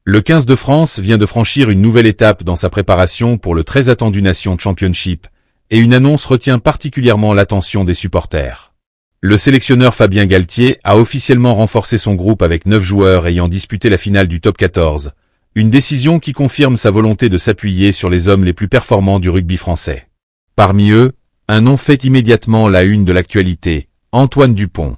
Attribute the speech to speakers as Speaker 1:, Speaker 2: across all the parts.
Speaker 1: Le 15 de France vient de franchir une nouvelle étape dans sa préparation pour le très attendu Nation Championship, et une annonce retient particulièrement l'attention des supporters. Le sélectionneur Fabien Galtier a officiellement renforcé son groupe avec 9 joueurs ayant disputé la finale du top 14, une décision qui confirme sa volonté de s'appuyer sur les hommes les plus performants du rugby français. Parmi eux, un nom fait immédiatement la une de l'actualité, Antoine Dupont.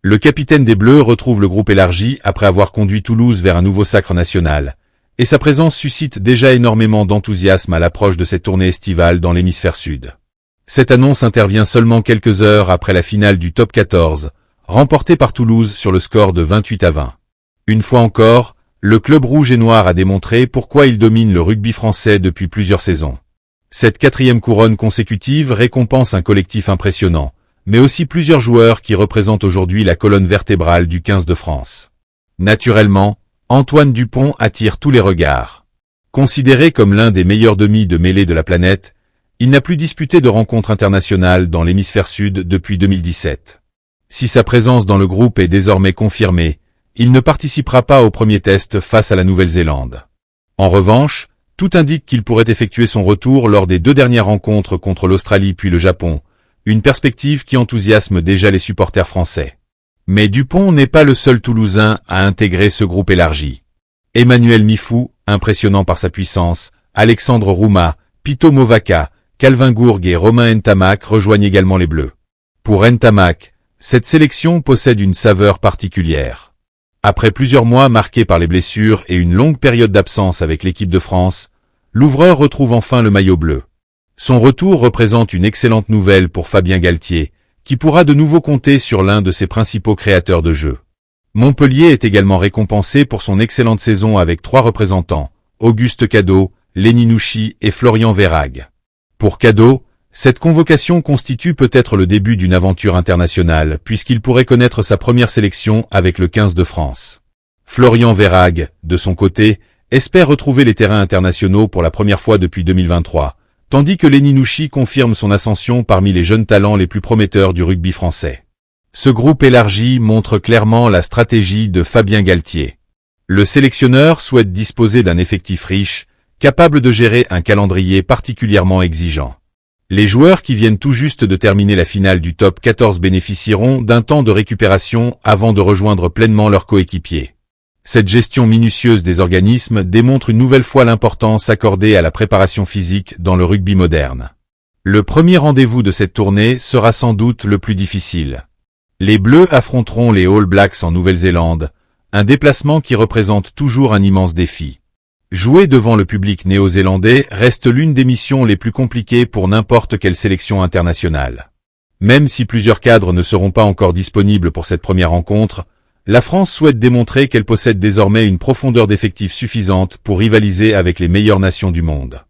Speaker 1: Le capitaine des Bleus retrouve le groupe élargi après avoir conduit Toulouse vers un nouveau sacre national, et sa présence suscite déjà énormément d'enthousiasme à l'approche de cette tournée estivale dans l'hémisphère sud. Cette annonce intervient seulement quelques heures après la finale du top 14, remportée par Toulouse sur le score de 28-20. Une fois encore, le club rouge et noir a démontré pourquoi il domine le rugby français depuis plusieurs saisons. Cette 4e couronne consécutive récompense un collectif impressionnant, mais aussi plusieurs joueurs qui représentent aujourd'hui la colonne vertébrale du 15 de France. Naturellement, Antoine Dupont attire tous les regards. Considéré comme l'un des meilleurs demi de mêlée de la planète, il n'a plus disputé de rencontres internationales dans l'hémisphère sud depuis 2017. Si sa présence dans le groupe est désormais confirmée, il ne participera pas au premier test face à la Nouvelle-Zélande. En revanche, tout indique qu'il pourrait effectuer son retour lors des 2 dernières rencontres contre l'Australie puis le Japon, une perspective qui enthousiasme déjà les supporters français. Mais Dupont n'est pas le seul Toulousain à intégrer ce groupe élargi. Emmanuel Mifou, impressionnant par sa puissance, Alexandre Rouma, Pito Movaka, Calvin Gourgue et Romain Ntamak rejoignent également les Bleus. Pour Ntamak, cette sélection possède une saveur particulière. Après plusieurs mois marqués par les blessures et une longue période d'absence avec l'équipe de France, l'ouvreur retrouve enfin le maillot bleu. Son retour représente une excellente nouvelle pour Fabien Galtier, qui pourra de nouveau compter sur l'un de ses principaux créateurs de jeu. Montpellier est également récompensé pour son excellente saison avec 3 représentants, Auguste Cadeau, Lenny Nouchi et Florian Verhaeghe. Pour Cadeau, cette convocation constitue peut-être le début d'une aventure internationale, puisqu'il pourrait connaître sa première sélection avec le 15 de France. Florian Verhaeghe, de son côté, espère retrouver les terrains internationaux pour la première fois depuis 2023, tandis que Lenny Nouchi confirme son ascension parmi les jeunes talents les plus prometteurs du rugby français. Ce groupe élargi montre clairement la stratégie de Fabien Galtier. Le sélectionneur souhaite disposer d'un effectif riche, capable de gérer un calendrier particulièrement exigeant. Les joueurs qui viennent tout juste de terminer la finale du top 14 bénéficieront d'un temps de récupération avant de rejoindre pleinement leurs coéquipiers. Cette gestion minutieuse des organismes démontre une nouvelle fois l'importance accordée à la préparation physique dans le rugby moderne. Le premier rendez-vous de cette tournée sera sans doute le plus difficile. Les Bleus affronteront les All Blacks en Nouvelle-Zélande, un déplacement qui représente toujours un immense défi. Jouer devant le public néo-zélandais reste l'une des missions les plus compliquées pour n'importe quelle sélection internationale. Même si plusieurs cadres ne seront pas encore disponibles pour cette première rencontre, la France souhaite démontrer qu'elle possède désormais une profondeur d'effectifs suffisante pour rivaliser avec les meilleures nations du monde.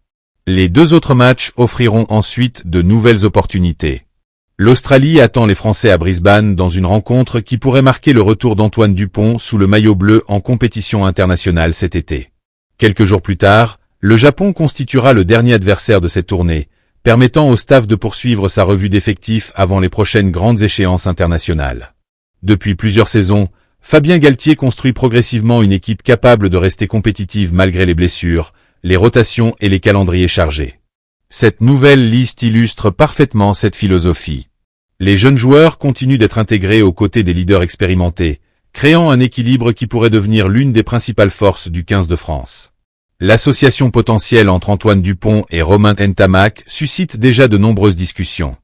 Speaker 1: Les 2 autres matchs offriront ensuite de nouvelles opportunités. L'Australie attend les Français à Brisbane dans une rencontre qui pourrait marquer le retour d'Antoine Dupont sous le maillot bleu en compétition internationale cet été. Quelques jours plus tard, le Japon constituera le dernier adversaire de cette tournée, permettant au staff de poursuivre sa revue d'effectifs avant les prochaines grandes échéances internationales. Depuis plusieurs saisons, Fabien Galtier construit progressivement une équipe capable de rester compétitive malgré les blessures, les rotations et les calendriers chargés. Cette nouvelle liste illustre parfaitement cette philosophie. Les jeunes joueurs continuent d'être intégrés aux côtés des leaders expérimentés, créant un équilibre qui pourrait devenir l'une des principales forces du 15 de France. L'association potentielle entre Antoine Dupont et Romain Ntamak suscite déjà de nombreuses discussions.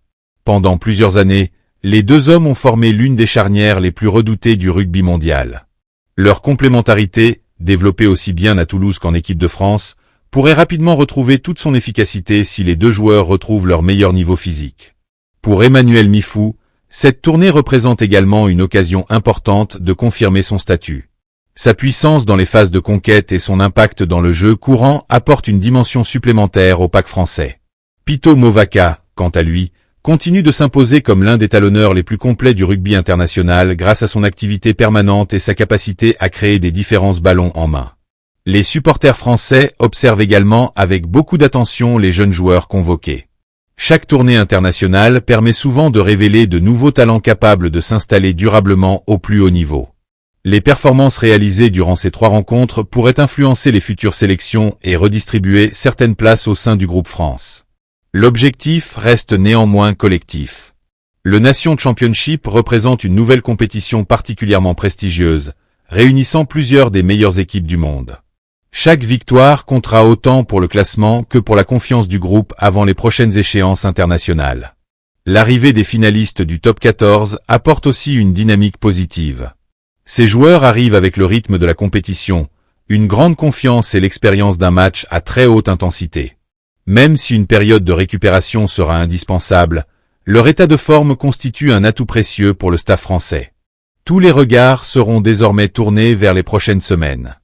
Speaker 1: Pendant plusieurs années, les 2 hommes ont formé l'une des charnières les plus redoutées du rugby mondial. Leur complémentarité, développée aussi bien à Toulouse qu'en équipe de France, pourrait rapidement retrouver toute son efficacité si les 2 joueurs retrouvent leur meilleur niveau physique. Pour Emmanuel Mifou, cette tournée représente également une occasion importante de confirmer son statut. Sa puissance dans les phases de conquête et son impact dans le jeu courant apportent une dimension supplémentaire au pack français. Pito Movaka, quant à lui, continue de s'imposer comme l'un des talonneurs les plus complets du rugby international grâce à son activité permanente et sa capacité à créer des différences ballons en main. Les supporters français observent également avec beaucoup d'attention les jeunes joueurs convoqués. Chaque tournée internationale permet souvent de révéler de nouveaux talents capables de s'installer durablement au plus haut niveau. Les performances réalisées durant ces 3 rencontres pourraient influencer les futures sélections et redistribuer certaines places au sein du groupe France. L'objectif reste néanmoins collectif. Le Nation Championship représente une nouvelle compétition particulièrement prestigieuse, réunissant plusieurs des meilleures équipes du monde. Chaque victoire comptera autant pour le classement que pour la confiance du groupe avant les prochaines échéances internationales. L'arrivée des finalistes du top 14 apporte aussi une dynamique positive. Ces joueurs arrivent avec le rythme de la compétition, une grande confiance et l'expérience d'un match à très haute intensité. Même si une période de récupération sera indispensable, leur état de forme constitue un atout précieux pour le staff français. Tous les regards seront désormais tournés vers les prochaines semaines.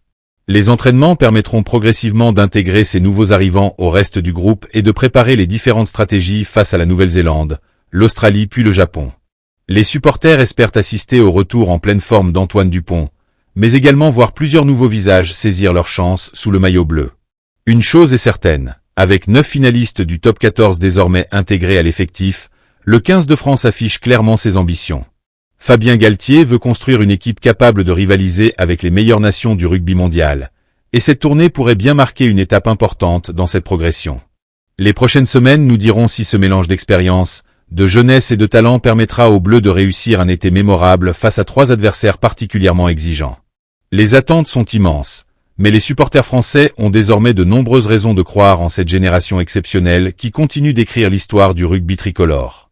Speaker 1: Les entraînements permettront progressivement d'intégrer ces nouveaux arrivants au reste du groupe et de préparer les différentes stratégies face à la Nouvelle-Zélande, l'Australie puis le Japon. Les supporters espèrent assister au retour en pleine forme d'Antoine Dupont, mais également voir plusieurs nouveaux visages saisir leur chance sous le maillot bleu. Une chose est certaine, avec 9 finalistes du top 14 désormais intégrés à l'effectif, le 15 de France affiche clairement ses ambitions. Fabien Galtier veut construire une équipe capable de rivaliser avec les meilleures nations du rugby mondial, et cette tournée pourrait bien marquer une étape importante dans cette progression. Les prochaines semaines nous diront si ce mélange d'expérience, de jeunesse et de talent permettra aux Bleus de réussir un été mémorable face à 3 adversaires particulièrement exigeants. Les attentes sont immenses, mais les supporters français ont désormais de nombreuses raisons de croire en cette génération exceptionnelle qui continue d'écrire l'histoire du rugby tricolore.